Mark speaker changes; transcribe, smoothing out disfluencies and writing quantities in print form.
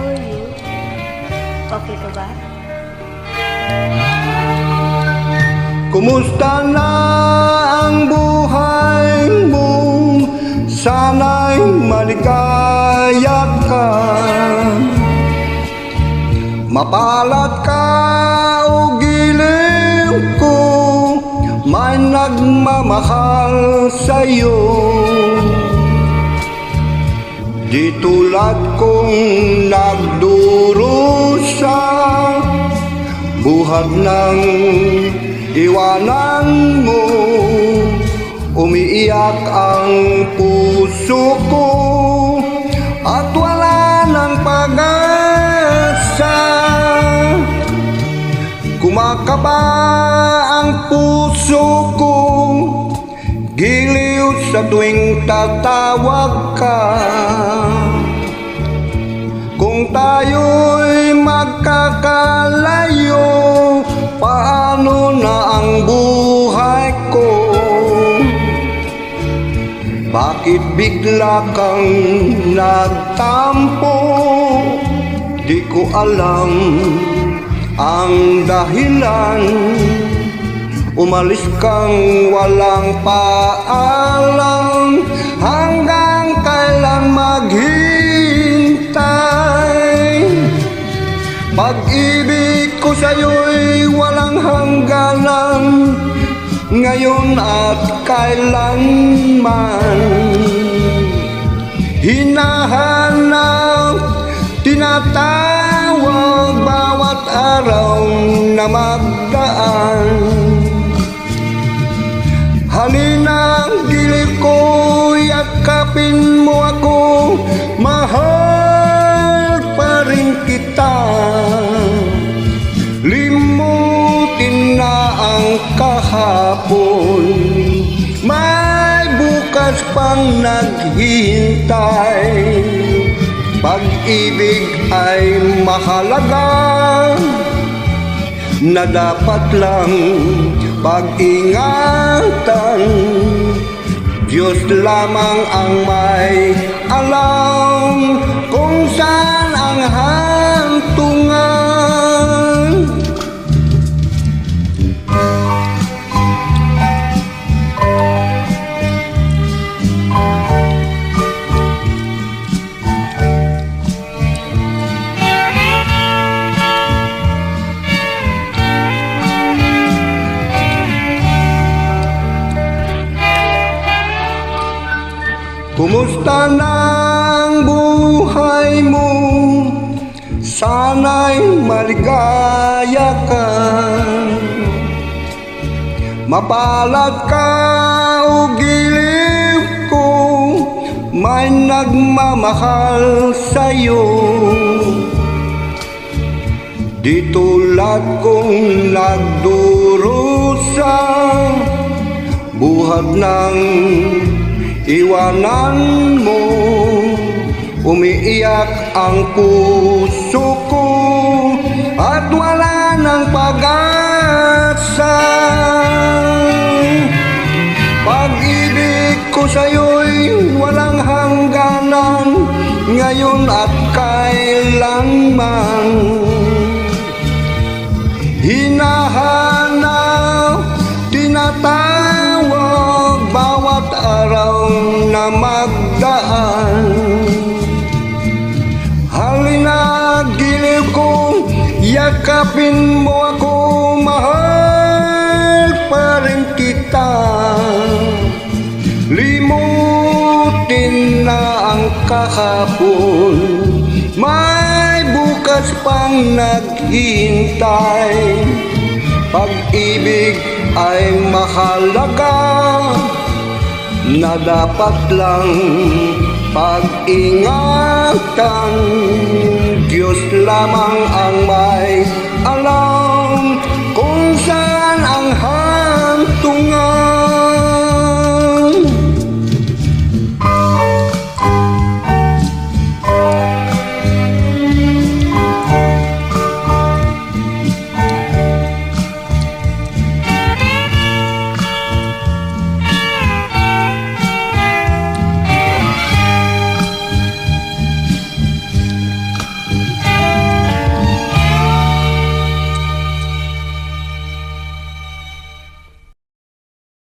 Speaker 1: How are you? Okay ka ba?
Speaker 2: Kumusta na ang buhay mo? Sana'y maligaya ka. Mapalad ka o giliw ko, may nagmamahal sa'yo. Di tulad kong nagdurusa, buhat ng iwanan mo. Umiiyak ang puso ko at wala ng pag-asa. Kumakaba ang puso ko, giliw sa tuwing tatawag ka. Kung tayo'y magkakalayo, paano na ang buhay ko? Bakit bigla kang nagtampo? Di ko alam ang dahilan. Umalis kang walang paalam, hanggang kailan maghintay? Pag-ibig ko sa'yo'y walang hangganan, ngayon at kailanman. Hinahanap, tinatawag bawat araw na magdaan. Halina, gilid ko, yakapin mo ako, mahal pa rin kita. Limutin na ang kahapon, may bukas pang naghihintay. Pag-ibig ay mahalaga, na dapat lang pag-ingatan. Diyos lamang ang may alam kung saan ang hantungan. Kumusta na ang buhay mo? Sana'y maligaya ka. Mapalad ka o giliw ko, may nagmamahal sa'yo. Di tulad kong nagdurusa, buhat ng iwanan mo. Umiiyak ang puso ko at wala ng pag-asa. Pag-ibig ko sa'yo'y walang hangganan, ngayon at kailanman. Hinahanap, tinatawag bawat araw na magdaan. Halina, giliw ko, yakapin mo ako, mahal pa rin kita. Limutin na ang kahapon, may bukas pang naghihintay. Pag-ibig ay mahalaga, na dapat lang pag-ingatan. Diyos lamang ang may